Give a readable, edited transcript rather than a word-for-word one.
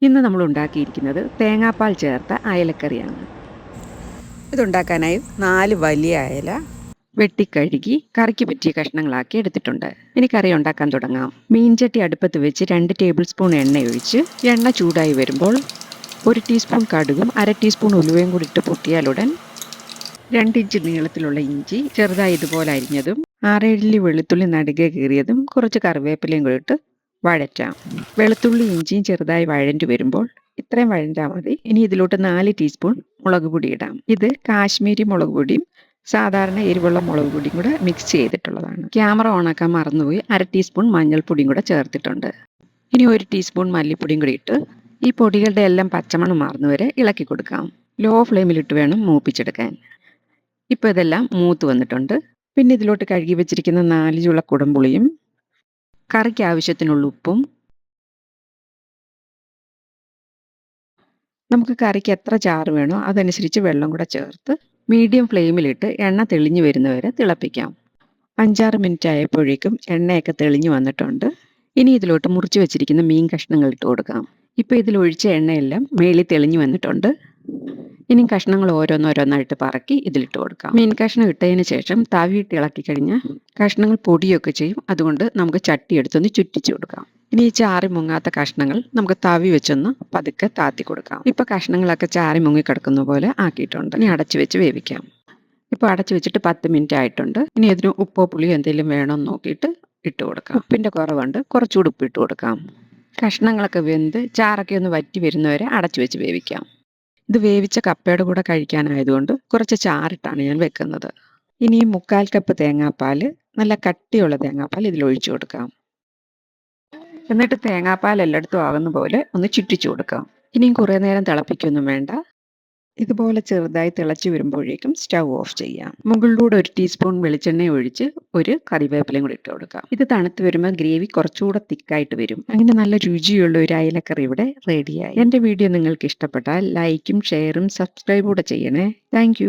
ഇന്ന് നമ്മൾ ഉണ്ടാക്കിയിരിക്കുന്നത് തേങ്ങാപ്പാൽ ചേർത്ത അയലക്കറിയാണ്. ഇതുണ്ടാക്കാനായി 4 വലിയ അയല വെട്ടിക്കഴുകി കറിക്ക് പറ്റിയ കഷ്ണങ്ങളാക്കി എടുത്തിട്ടുണ്ട്. ഇനി കറി ഉണ്ടാക്കാൻ തുടങ്ങാം. മീൻചട്ടി അടുപ്പത്ത് വെച്ച് 2 ടേബിൾ സ്പൂൺ എണ്ണ ഒഴിച്ച് എണ്ണ ചൂടായി വരുമ്പോൾ 1 ടീസ്പൂൺ കടുകും 1/2 ടീസ്പൂൺ ഉലുവയും കൂടി ഇട്ട് പൊട്ടിയാലുടൻ 2 ഇഞ്ച് നീളത്തിലുള്ള ഇഞ്ചി ചെറുതായി ഇതുപോലെ അരിഞ്ഞതും 6-7 അല്ലി വെളുത്തുള്ളി നടുകെ കീറിയതും കുറച്ച് കറിവേപ്പിലയും കൂടി ഇട്ട് വഴറ്റാം. വെളുത്തുള്ളി ഇഞ്ചിയും ചെറുതായി വഴറ്റി വരുമ്പോൾ ഇത്രയും വഴറ്റാൽ മതി. ഇനി ഇതിലോട്ട് 4 ടീസ്പൂൺ മുളക് പൊടി ഇടാം. ഇത് കാശ്മീരി മുളക് പൊടിയും സാധാരണ എരിവുള്ള മുളക് പൊടിയും കൂടെ മിക്സ് ചെയ്തിട്ടുള്ളതാണ്. ക്യാമറ ഓണാക്കാൻ മറന്നുപോയി 1/2 ടീസ്പൂൺ മഞ്ഞൾപ്പൊടിയും കൂടെ ചേർത്തിട്ടുണ്ട്. ഇനി 1 ടീസ്പൂൺ മല്ലിപ്പൊടിയും കൂടി ഇട്ട് ഈ പൊടികളുടെ എല്ലാം പച്ചമണം മാറുന്നവരെ ഇളക്കി കൊടുക്കാം. ലോ ഫ്ലെയിമിലിട്ട് വേണം മൂപ്പിച്ചെടുക്കാൻ. ഇപ്പോൾ ഇതെല്ലാം മൂത്ത് വന്നിട്ടുണ്ട്. പിന്നെ ഇതിലോട്ട് കഴുകി വെച്ചിരിക്കുന്ന 4 ചുള കുടംപുളിയും കറിക്ക് ആവശ്യത്തിനുള്ള ഉപ്പും നമുക്ക് കറിക്ക് എത്ര ചാറ് വേണോ അതനുസരിച്ച് വെള്ളം കൂടെ ചേർത്ത് മീഡിയം ഫ്ലെയിമിലിട്ട് എണ്ണ തെളിഞ്ഞു വരുന്നവരെ തിളപ്പിക്കാം. 5-6 മിനിറ്റ് ആയപ്പോഴേക്കും എണ്ണയൊക്കെ തെളിഞ്ഞു വന്നിട്ടുണ്ട്. ഇനി ഇതിലോട്ട് മുറിച്ച് വെച്ചിരിക്കുന്ന മീൻ കഷ്ണങ്ങൾ ഇട്ട് കൊടുക്കാം. ഇപ്പോൾ ഇതിൽ ഒഴിച്ച എണ്ണയെല്ലാം മേളിൽ തെളിഞ്ഞു വന്നിട്ടുണ്ട്. ഇനി കഷ്ണങ്ങൾ ഓരോന്നോരോന്നായിട്ട് പറക്കി ഇതിലിട്ട് കൊടുക്കാം. മീൻ കഷ്ണം ഇട്ടതിന് ശേഷം തവിയിട്ട് ഇളക്കി കഴിഞ്ഞാൽ കഷ്ണങ്ങൾ പൊടിയൊക്കെ ചെയ്യും. അതുകൊണ്ട് നമുക്ക് ചട്ടി എടുത്തൊന്ന് ചുറ്റിച്ചു കൊടുക്കാം. ഇനി ഈ ചാറി മുങ്ങാത്ത കഷ്ണങ്ങൾ നമുക്ക് തവി വെച്ചൊന്ന് പതുക്കെ താത്തി കൊടുക്കാം. ഇപ്പൊ കഷ്ണങ്ങളൊക്കെ ചാറി മുങ്ങി കിടക്കുന്ന പോലെ ആക്കിയിട്ടുണ്ട്. ഇനി അടച്ചു വെച്ച് വേവിക്കാം. ഇപ്പോൾ അടച്ചു വെച്ചിട്ട് 10 മിനിറ്റ് ആയിട്ടുണ്ട്. ഇനി ഇതിന് ഉപ്പോ പുളിയോ എന്തെങ്കിലും വേണമെന്ന് നോക്കിയിട്ട് ഇട്ട് കൊടുക്കാം. ഉപ്പിന്റെ കുറവുണ്ട്, കുറച്ചുകൂടി ഉപ്പ് ഇട്ട് കൊടുക്കാം. കഷ്ണങ്ങളൊക്കെ വെന്ത് ചാറൊക്കെ ഒന്ന് വറ്റി വരുന്നവരെ അടച്ചു വെച്ച് വേവിക്കാം. ഇത് വേവിച്ച കപ്പയുടെ കൂടെ കഴിക്കാനായതുകൊണ്ട് കുറച്ച് ചാറിട്ടാണ് ഞാൻ വെക്കുന്നത്. ഇനി 3/4 കപ്പ് തേങ്ങാപ്പാൽ, നല്ല കട്ടിയുള്ള തേങ്ങാപ്പാൽ ഇതിൽ ഒഴിച്ചു കൊടുക്കാം. എന്നിട്ട് തേങ്ങാപ്പാൽ എല്ലായിടത്തും ആകുന്ന പോലെ ഒന്ന് ചുറ്റിച്ചു കൊടുക്കാം. ഇനിയും കുറേ നേരം തിളപ്പിക്കൊന്നും വേണ്ട. ഇതുപോലെ ചെറുതായി തിളച്ചു വരുമ്പോഴേക്കും സ്റ്റൗ ഓഫ് ചെയ്യാം. മുകളിലൂടെ 1 ടീസ്പൂൺ വെളിച്ചെണ്ണ ഒഴിച്ച് ഒരു കറിവേപ്പിലയും കൂടി ഇട്ട് കൊടുക്കാം. ഇത് തണുത്ത് വരുമ്പോൾ ഗ്രേവി കുറച്ചുകൂടെ തിക്കായിട്ട് വരും. അങ്ങനെ നല്ല രുചിയുള്ള ഒരു അയലക്കറി ഇവിടെ റെഡിയായി. എൻ്റെ വീഡിയോ നിങ്ങൾക്ക് ഇഷ്ടപ്പെട്ടാൽ ലൈക്കും ഷെയറും സബ്സ്ക്രൈബും കൂടെ ചെയ്യണേ. താങ്ക്